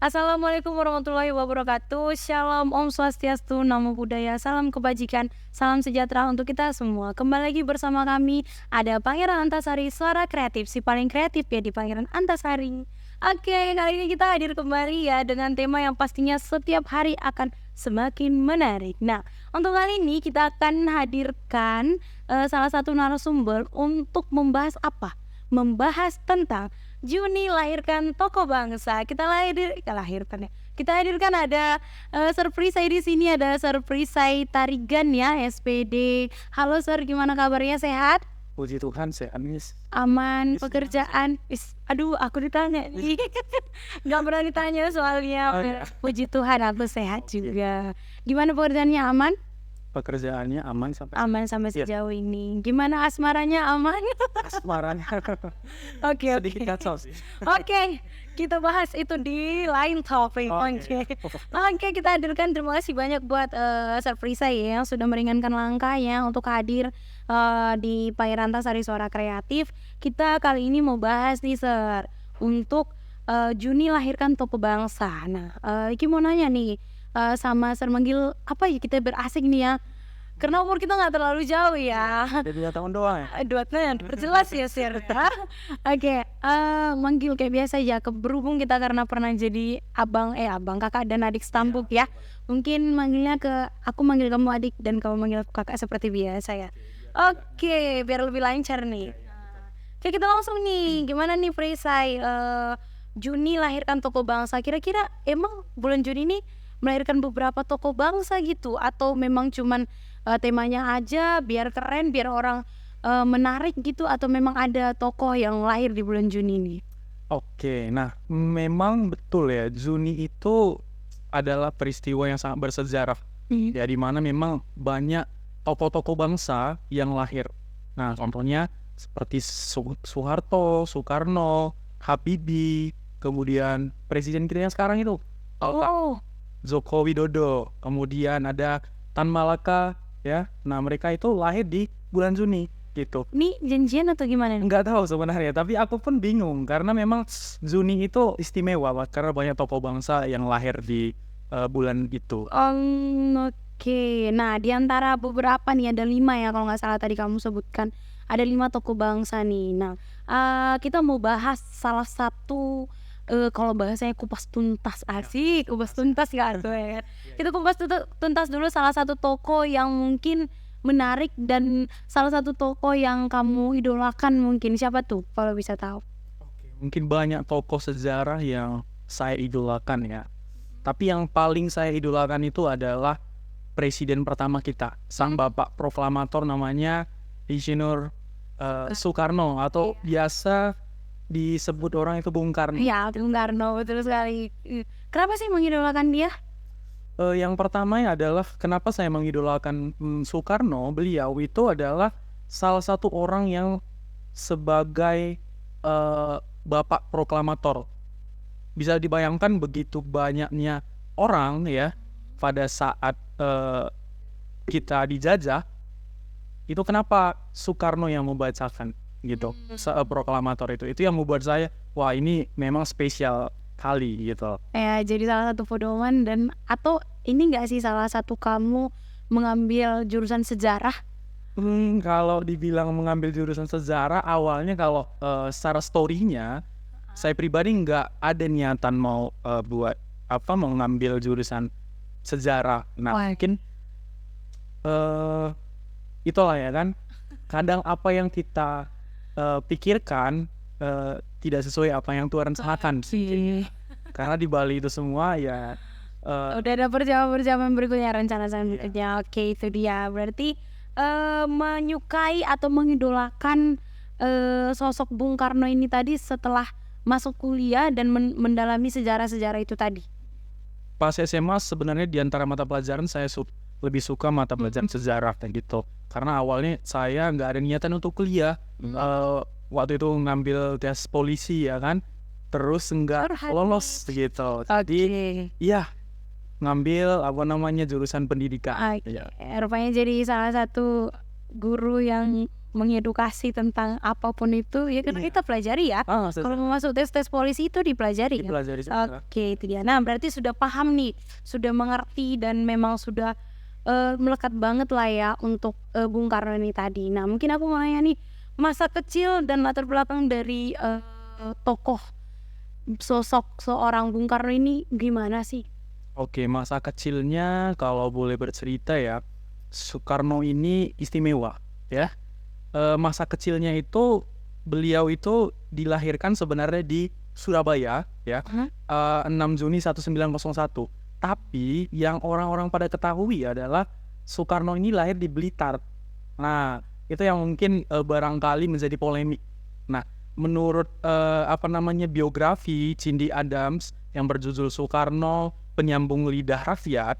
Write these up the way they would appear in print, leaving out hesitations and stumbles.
Assalamualaikum warahmatullahi wabarakatuh. Shalom, Om Swastiastu, Namo Buddhaya, salam kebajikan, salam sejahtera untuk kita semua. Kembali lagi bersama kami, ada Pangeran Antasari, suara kreatif, si paling kreatif ya di Pangeran Antasari. Oke, kali ini kita hadir kembali ya dengan tema yang pastinya setiap hari akan semakin menarik. Nah, untuk kali ini kita akan hadirkan salah satu narasumber untuk membahas apa? Membahas tentang Juni lahirkan tokoh bangsa. Lahirkan ya. Kita hadirkan ada surprise saya di sini, ada surprise saya Tarigan ya, SPD. Halo Sir, gimana kabarnya, sehat? Puji Tuhan sehat Miss. Aman, Yes, pekerjaan. Aduh, aku ditanya nih. Nggak pernah ditanya soalnya. Oh, iya. Puji Tuhan aku sehat Oke. juga. Gimana pekerjaannya, aman? Pekerjaannya aman sampai Aman sampai Yes. sejauh ini. Gimana asmaranya, aman? asmaranya Oke, sedikit kacau sih. Oke, kita bahas itu di lain topik. Oke. Oke, kita hadirkan, terima kasih banyak buat surprise saya yang sudah meringankan langkahnya untuk hadir di Pangeran Antasari Suara Kreatif. Kita kali ini mau bahas nih Sir, untuk Juni lahirkan tokoh bangsa. Nah, Iki mau nanya nih sama Sir, manggil apa ya, kita berasik nih ya. Karena umur kita nggak terlalu jauh ya. Jadi 2 tahun doang ya. Duatnya diperjelas ya Sir. Oke, manggil kayak biasa ya. Berhubung kita karena pernah jadi abang kakak dan adik setampuk ya. Mungkin manggilnya aku manggil kamu adik dan kamu manggil aku kakak seperti biasa ya. Oke, biar lebih lancar nih. Oke, kita langsung nih. Gimana nih Freisai? Juni lahirkan tokoh bangsa. Kira-kira emang bulan Juni ini melahirkan beberapa tokoh bangsa gitu, atau memang cuman temanya aja biar keren, biar orang menarik gitu, atau memang ada tokoh yang lahir di bulan Juni ini? Oke, nah memang betul ya, Juni itu adalah peristiwa yang sangat bersejarah. Ya, di mana memang banyak tokoh-tokoh bangsa yang lahir. Nah, contohnya seperti Soeharto, Soekarno, Habibie, kemudian presiden kita yang sekarang itu Oh, Joko Widodo, kemudian ada Tan Malaka ya. Nah, mereka itu lahir di bulan Juni gitu. ini janjian atau gimana nih? Enggak tahu sebenarnya, tapi aku pun bingung karena memang Juni itu istimewa Pak, karena banyak tokoh bangsa yang lahir di bulan itu. Oke. Nah, di antara beberapa nih ada 5 ya kalau nggak salah tadi kamu sebutkan. Ada 5 tokoh bangsa nih. Nah, kita mau bahas salah satu, kalau bahasanya kupas tuntas, asik, kupas tuntas nggak tuh ya kan? Kita kupas tuntas dulu salah satu tokoh yang mungkin menarik dan salah satu tokoh yang kamu idolakan, mungkin siapa tuh kalau bisa tahu? Mungkin banyak tokoh sejarah yang saya idolakan ya. Tapi yang paling saya idolakan itu adalah presiden pertama kita, sang bapak proklamator namanya Insinyur Soekarno, atau biasa disebut orang itu Bung Karno. Ya, Bung Karno, betul sekali. Kenapa sih mengidolakan dia? Yang pertama adalah kenapa saya mengidolakan Soekarno. Beliau itu adalah salah satu orang yang sebagai bapak proklamator. Bisa dibayangkan begitu banyaknya orang ya pada saat kita dijajah, itu kenapa Soekarno yang membacakan gitu, proklamator itu yang membuat saya, wah ini memang spesial kali gitu. Ya, jadi salah satu pedoman. Dan atau ini enggak sih salah satu kamu mengambil jurusan sejarah? Kalau dibilang mengambil jurusan sejarah, awalnya kalau secara story-nya, saya pribadi nggak ada niatan mau buat mengambil jurusan sejarah. Nah, Wah. mungkin itulah ya kan, kadang apa yang kita pikirkan tidak sesuai apa yang Tuhan rencanakan sih. Karena di Bali itu semua ya Udah ada perjalanan berikutnya, rencana selanjutnya. Oke, itu dia. Berarti menyukai atau mengidolakan sosok Bung Karno ini tadi setelah masuk kuliah dan mendalami sejarah-sejarah itu tadi. pas SMA sebenarnya di antara mata pelajaran saya lebih suka mata pelajaran sejarah kayak gitu. Karena awalnya saya nggak ada niatan untuk kuliah. Waktu itu ngambil tes polisi ya kan, terus nggak lolos gitu. Jadi iya, ngambil jurusan pendidikan. Rupanya jadi salah satu guru yang mengedukasi tentang apapun itu ya karena kita pelajari ya. Kalau mau masuk tes polisi itu dipelajari ya. Dipelajari juga. Oke, itu dia. Nah, berarti sudah paham nih, sudah mengerti dan memang sudah melekat banget lah ya untuk Bung Karno ini tadi. Nah, mungkin aku mau nanya nih, masa kecil dan latar belakang dari tokoh sosok seorang Bung Karno ini gimana sih? Oke, masa kecilnya kalau boleh bercerita ya, Soekarno ini istimewa ya. Masa kecilnya itu beliau itu dilahirkan sebenarnya di Surabaya ya, 6 Juni 1901. Tapi yang orang-orang pada ketahui adalah Soekarno ini lahir di Blitar. Nah, itu yang mungkin barangkali menjadi polemik. Nah, menurut biografi Cindy Adams yang berjudul Soekarno Penyambung Lidah Rakyat,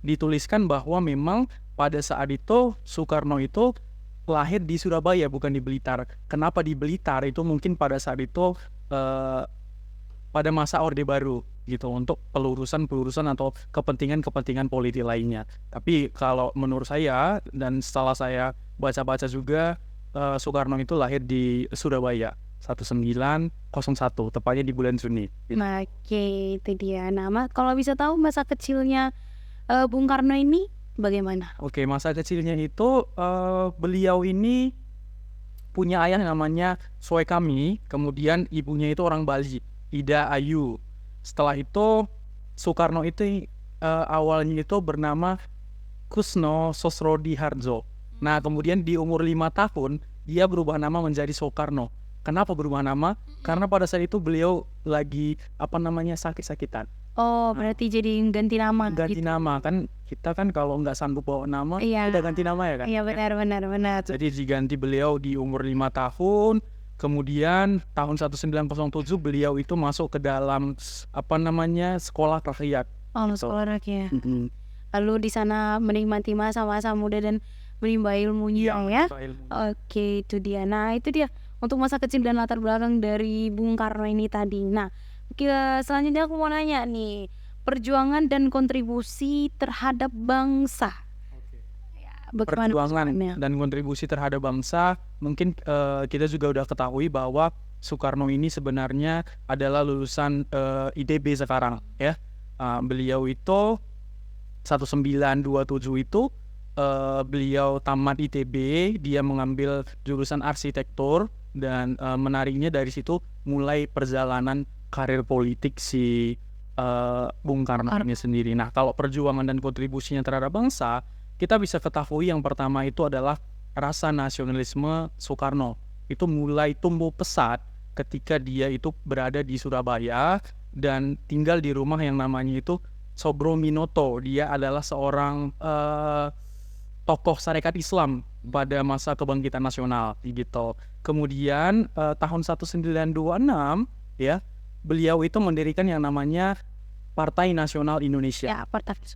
dituliskan bahwa memang pada saat itu Soekarno itu lahir di Surabaya bukan di Blitar. Kenapa di Blitar? Itu mungkin pada saat itu pada masa Orde Baru gitu, untuk pelurusan atau kepentingan politik lainnya. Tapi kalau menurut saya dan setelah saya baca-baca juga, Soekarno itu lahir di Surabaya 1901, tepatnya di bulan Juni. Nah, oke, itu dia. Nah, kalau bisa tahu masa kecilnya Bung Karno ini bagaimana? Oke, masa kecilnya itu beliau ini punya ayah namanya Soekami, kemudian ibunya itu orang Bali, Ida Ayu. Setelah itu Soekarno itu awalnya itu bernama Kusno Sosrodihardjo. Nah, kemudian di umur 5 tahun dia berubah nama menjadi Soekarno. Kenapa berubah nama? Karena pada saat itu beliau lagi sakit-sakitan. Oh, berarti jadi ganti nama Ganti gitu. nama kan, kita kan kalau nggak sanggup bawa nama, Iya. udah ganti nama ya kan? Iya, benar. Jadi diganti beliau di umur 5 tahun. Kemudian tahun 1907 beliau itu masuk ke dalam sekolah rakyat. Oh, sekolah rakyat. Lalu di sana menikmati masa-masa muda dan menimba ilmunya ya. Oke, itu dia. Nah, itu dia untuk masa kecil dan latar belakang dari Bung Karno ini tadi. Nah, selanjutnya aku mau nanya nih, perjuangan dan kontribusi terhadap bangsa. Bagaimana Perjuangan maksudnya? dan kontribusi terhadap bangsa, mungkin kita juga udah ketahui bahwa Soekarno ini sebenarnya adalah lulusan ITB sekarang ya. Beliau itu 1927 itu beliau tamat ITB, dia mengambil jurusan arsitektur dan menariknya dari situ mulai perjalanan karir politik si Bung Karno ini sendiri. Nah, kalau perjuangan dan kontribusinya terhadap bangsa, kita bisa ketahui yang pertama itu adalah rasa nasionalisme Soekarno. Itu mulai tumbuh pesat ketika dia itu berada di Surabaya dan tinggal di rumah yang namanya itu Sobro Minoto. Dia adalah seorang tokoh Sarekat Islam pada masa kebangkitan nasional gitu. Kemudian tahun 1926 ya, beliau itu mendirikan yang namanya Partai Nasional Indonesia.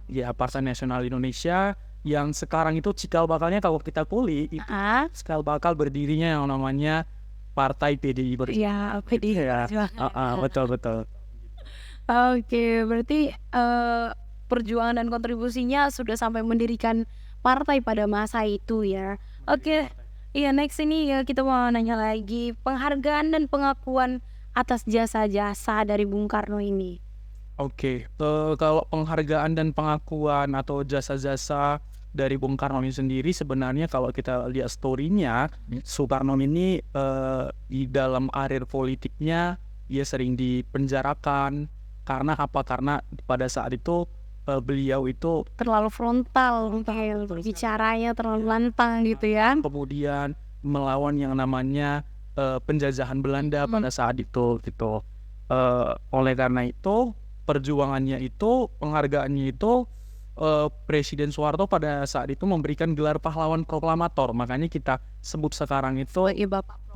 Ya, Partai Nasional Indonesia yang sekarang itu cikal bakalnya kalau kita kulik itu cikal bakal berdirinya yang namanya Partai PDI Perjuangan. Ya, PDI Perjuangan. Betul. Oke, berarti perjuangan dan kontribusinya sudah sampai mendirikan partai pada masa itu ya. Oke, iya, next ini ya kita mau nanya lagi penghargaan dan pengakuan atas jasa-jasa dari Bung Karno ini. Oke, kalau penghargaan dan pengakuan atau jasa-jasa dari Bung Karno ini sendiri, sebenarnya kalau kita lihat story-nya, Soekarno ini di dalam karir politiknya dia sering dipenjarakan. Karena apa? Karena pada saat itu beliau itu terlalu frontal, bicaranya terlalu lantang gitu ya. Kemudian melawan yang namanya penjajahan Belanda pada saat itu gitu. Oleh karena itu perjuangannya itu, penghargaannya itu, Presiden Soeharto pada saat itu memberikan gelar pahlawan proklamator. Makanya kita sebut sekarang itu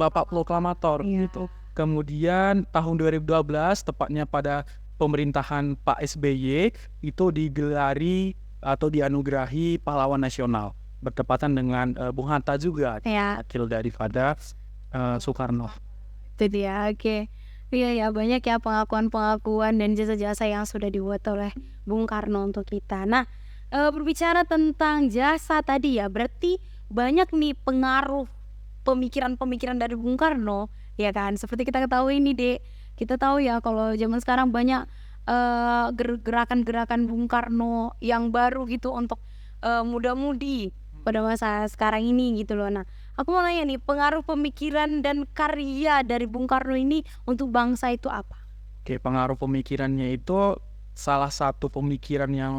Bapak Proklamator gitu. Kemudian tahun 2012 tepatnya pada pemerintahan Pak SBY itu digelari atau dianugerahi pahlawan nasional, bertepatan dengan Bung Hatta juga, wakil daripada Soekarno. Itu dia, oke. Iya, banyak ya pengakuan-pengakuan dan jasa-jasa yang sudah dibuat oleh Bung Karno untuk kita. Nah, berbicara tentang jasa tadi ya, berarti banyak nih pengaruh pemikiran-pemikiran dari Bung Karno, ya kan? Seperti kita ketahui nih, Dek. Kita tahu ya kalau zaman sekarang banyak gerakan-gerakan Bung Karno yang baru gitu untuk muda-mudi pada masa sekarang ini gitu loh. Nah, aku mau nanya nih, pengaruh pemikiran dan karya dari Bung Karno ini untuk bangsa itu apa? Oke, pengaruh pemikirannya itu salah satu pemikiran yang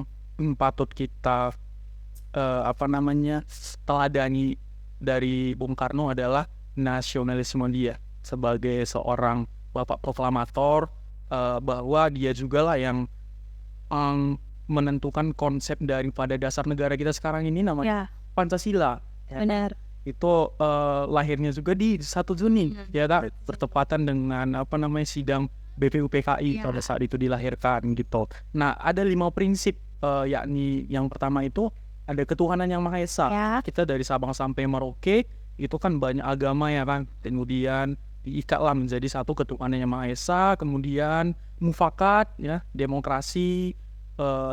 patut kita teladani dari Bung Karno adalah nasionalisme dia sebagai seorang bapak proklamator, bahwa dia juga lah yang menentukan konsep daripada dasar negara kita sekarang ini namanya Ya, Pancasila. Ya, benar. itu lahirnya juga di 1 Juni ya Kak, bertepatan dengan sidang BPUPKI Iya. pada saat itu dilahirkan gitu. Nah, ada 5 prinsip, yakni yang pertama itu ada ketuhanan yang Maha Esa. Ya. Kita dari Sabang sampai Merauke itu kan banyak agama ya kan, kemudian diikatlah menjadi satu ketuhanan yang Maha Esa, kemudian mufakat ya, demokrasi.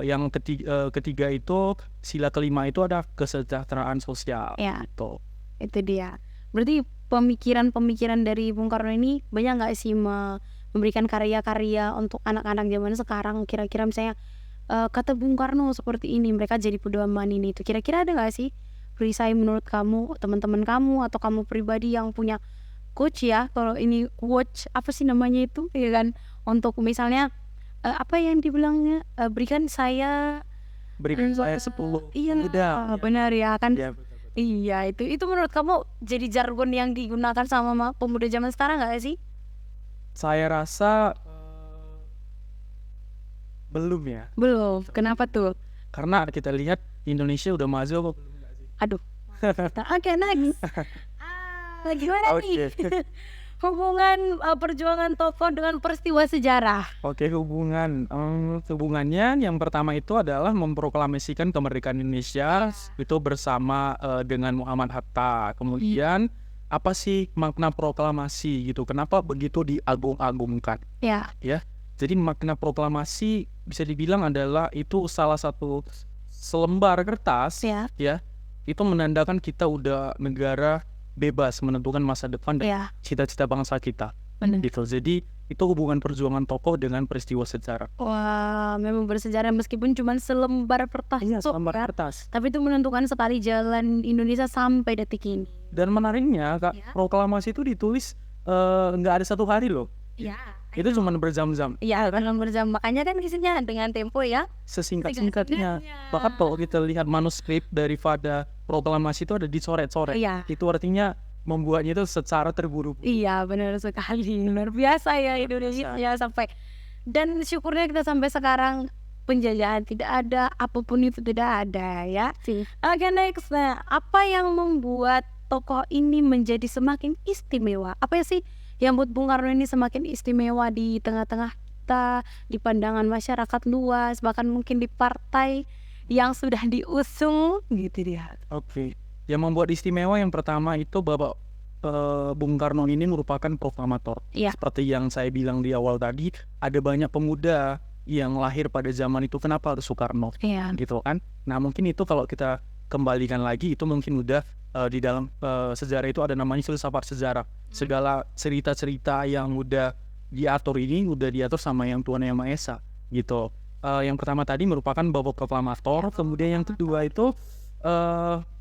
Yang ketiga itu sila kelima itu ada kesejahteraan sosial Ya. gitu. Itu dia. Berarti pemikiran-pemikiran dari Bung Karno ini banyak nggak sih memberikan karya-karya untuk anak-anak zaman sekarang? Kira-kira misalnya kata Bung Karno seperti ini, mereka jadi pedoman ini itu. Kira-kira ada nggak sih perisai menurut kamu, teman-teman kamu atau kamu pribadi yang punya coach ya? Kalau ini coach apa sih namanya itu, ya kan? Untuk misalnya apa yang dibilangnya, berikan saya Berikan saya 10 iya, pemuda. benar ya kan. Ya, betul. Iya, itu menurut kamu jadi jargon yang digunakan sama pemuda zaman sekarang nggak sih? Saya rasa belum ya, Belum. Kenapa tuh? karena kita lihat Indonesia udah maju apa belum nggak sih? Aduh. Oke, next. Gimana nih Oke. hubungan perjuangan tokoh dengan peristiwa sejarah? Oke, hubungannya yang pertama itu adalah memproklamasikan kemerdekaan Indonesia itu bersama dengan Muhammad Hatta. Kemudian apa sih makna proklamasi gitu? Kenapa begitu diagung-agungkan? Ya, Ya, jadi makna proklamasi bisa dibilang adalah itu salah satu selembar kertas ya, ya, itu menandakan kita udah negara bebas menentukan masa depan dan ya, cita-cita bangsa kita benar. gitu. Jadi itu hubungan perjuangan tokoh dengan peristiwa sejarah. Wah, memang bersejarah meskipun cuma selembar kertas, Selembar ya. kertas. Tapi itu menentukan sekali jalan Indonesia sampai detik ini. Dan menariknya Kak, Ya. proklamasi itu ditulis nggak ada 1 hari loh. Ya, Itu cuma berjam-jam. iya, dalam berjam. Makanya kan isinya dengan tempo ya. Sesingkat-singkatnya. Singkat-singkatnya. Bahkan kalau kita lihat manuskrip daripada proklamasi itu ada dicoret-coret. Iya. Itu artinya membuatnya itu secara terburu-buru. Iya, benar sekali. Luar biasa ya Indonesia ya sampai. Dan syukurnya kita sampai sekarang penjajahan tidak ada, apapun itu tidak ada ya. Oke, next. Nah, apa yang membuat tokoh ini menjadi semakin istimewa? Apa sih yang buat Bung Karno ini semakin istimewa di tengah-tengah kita, di pandangan masyarakat luas, bahkan mungkin di partai yang sudah diusung gitu dia. Oke. Yang membuat istimewa yang pertama itu Bapak Bung Karno ini merupakan proklamator. Iya. Seperti yang saya bilang di awal tadi, ada banyak pemuda yang lahir pada zaman itu. Kenapa harus Soekarno? Iya. Gitu kan. Nah, mungkin itu kalau kita kembalikan lagi itu mungkin udah di dalam sejarah itu ada namanya filsafat sejarah. Segala cerita-cerita yang udah diatur ini udah diatur sama yang Tuhan Yang Maha Esa gitu. Yang pertama tadi merupakan bapak proklamator, kemudian yang kedua itu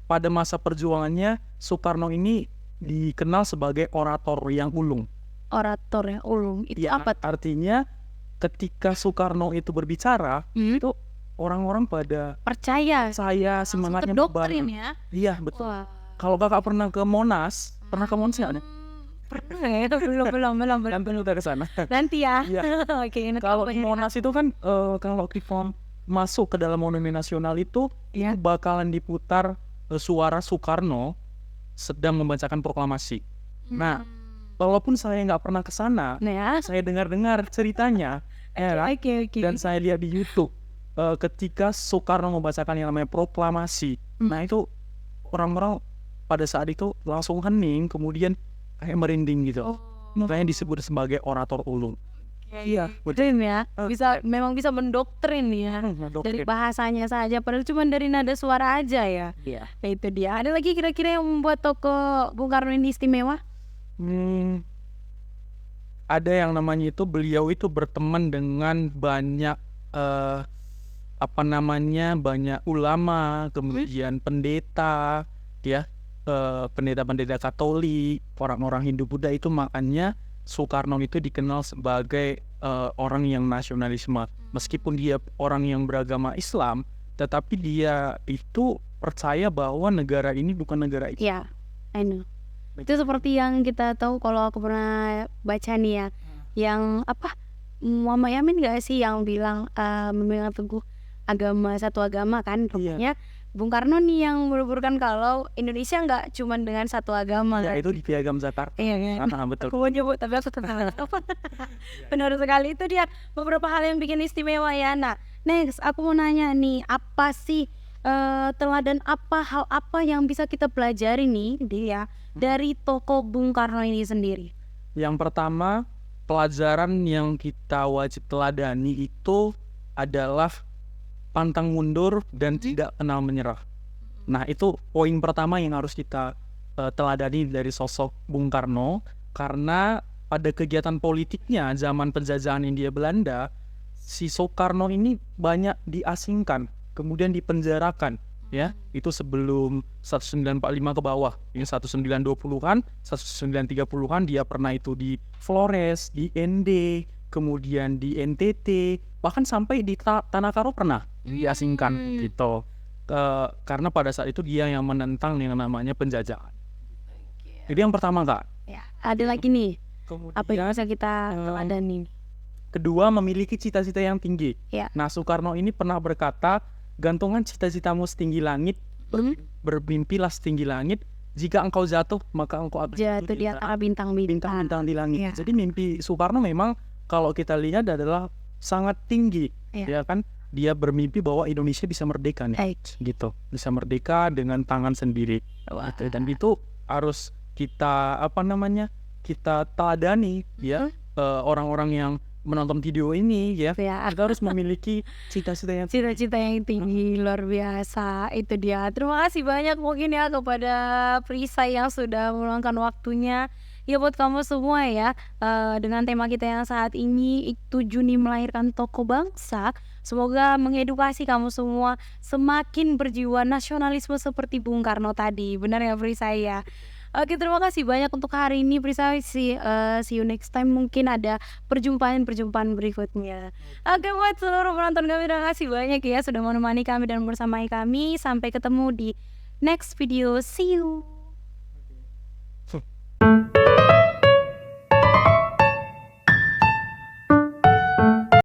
pada masa perjuangannya Soekarno ini dikenal sebagai orator yang ulung. Orator ya, ulung. Itu Ya, apa? artinya ketika Soekarno itu berbicara, itu orang-orang pada Percaya. saya semangatnya Doktrin membangun. ya. Iya, betul. Wah. Kalau kakak pernah ke Monas, pernah ke Monas nggak? Pernah ya? belum. Kan udah ke sana. Nanti ya. Iya. Oke, nanti Kalau aku di Monas itu kan kalau kita masuk ke dalam Monumen Nasional itu Iya. bakalan diputar suara Soekarno sedang membacakan proklamasi. Nah, walaupun saya nggak pernah ke sana, Nah ya. saya dengar-dengar ceritanya, ya kan? Oke. Dan saya lihat di YouTube ketika Soekarno membacakan yang namanya proklamasi. Nah, itu orang-orang pada saat itu langsung hening, kemudian kayak merinding gitu. Oh. Makanya disebut sebagai orator ulung. Iya, Keren ya, Eh. memang bisa mendoktrin ya. Dari Ngedoktrin. bahasanya saja, padahal cuma dari nada suara aja ya. Iya. Nah itu dia. Ada lagi kira-kira yang membuat tokoh Bung Karno ini istimewa? Mmm, ada yang namanya itu beliau itu berteman dengan banyak, eee, apa namanya, banyak ulama, kemudian pendeta, ya, pendeta-pendeta Katolik, orang-orang Hindu Buddha itu makanya Soekarno itu dikenal sebagai, orang yang nasionalisme. Meskipun dia orang yang beragama Islam, tetapi dia itu percaya bahwa negara ini bukan negara Iya, I know. Itu seperti yang kita tahu kalau aku pernah baca nih ya, yang apa, Muhammad Yamin nggak sih yang bilang memegang teguh satu agama kan, Iya. rupanya Bung Karno nih yang menuturkan kalau Indonesia nggak cuma dengan satu agama Ya kan. itu di Piagam Jakarta. Iya kan. Betul. Aku mau nyebut tapi aku tetap apa. Benar sekali, itu dia beberapa hal yang bikin istimewa ya. Nah, next aku mau nanya nih, apa sih teladan apa, hal apa yang bisa kita pelajari nih dia dari tokoh Bung Karno ini sendiri? Yang pertama, pelajaran yang kita wajib teladani itu adalah pantang mundur dan tidak kenal menyerah. Nah, itu poin pertama yang harus kita teladani dari sosok Bung Karno, karena pada kegiatan politiknya zaman penjajahan Hindia Belanda, si Soekarno ini banyak diasingkan, kemudian dipenjarakan, ya. Itu sebelum 1945 ke bawah. Ini 1920-an, 1930-an dia pernah itu di Flores, di ND, kemudian di NTT, bahkan sampai di Tanah Karo pernah diasingkan gitu. Karena pada saat itu dia yang menentang yang namanya penjajahan. Jadi yang pertama, Kak. Ya, ada lagi nih. Apa yang Kemudian bisa kita teladani? kedua, memiliki cita-cita yang tinggi. Ya. Nah, Soekarno ini pernah berkata, gantungan cita-citamu setinggi langit, bermimpilah setinggi langit. Jika engkau jatuh, maka engkau akan Jatuh di antara bintang-bintang. bintang-bintang di langit. Ya. Jadi mimpi Soekarno memang kalau kita lihat adalah sangat tinggi, Ya. ya kan? Dia bermimpi bahwa Indonesia bisa merdeka nih, Baik. gitu. Bisa merdeka dengan tangan sendiri. Wah. Gitu. Dan itu harus kita kita teladani, ya. Orang-orang yang menonton video ini, ya. Ya. Kita harus memiliki cita-cita yang Cita-cita yang tinggi, luar biasa. Itu dia. Terima kasih banyak mungkin ya kepada Prisai yang sudah meluangkan waktunya. Ya buat kamu semua ya, dengan tema kita yang saat ini, 7 Juni melahirkan tokoh bangsa. Semoga mengedukasi kamu semua semakin berjiwa nasionalisme seperti Bung Karno tadi. Benar ya Prisai ya? Oke, terima kasih banyak untuk hari ini Prisai. See you next time, mungkin ada perjumpaan berikutnya. Oke, buat seluruh penonton kami, terima kasih banyak ya sudah menemani kami dan bersamai kami. Sampai ketemu di next video. See you.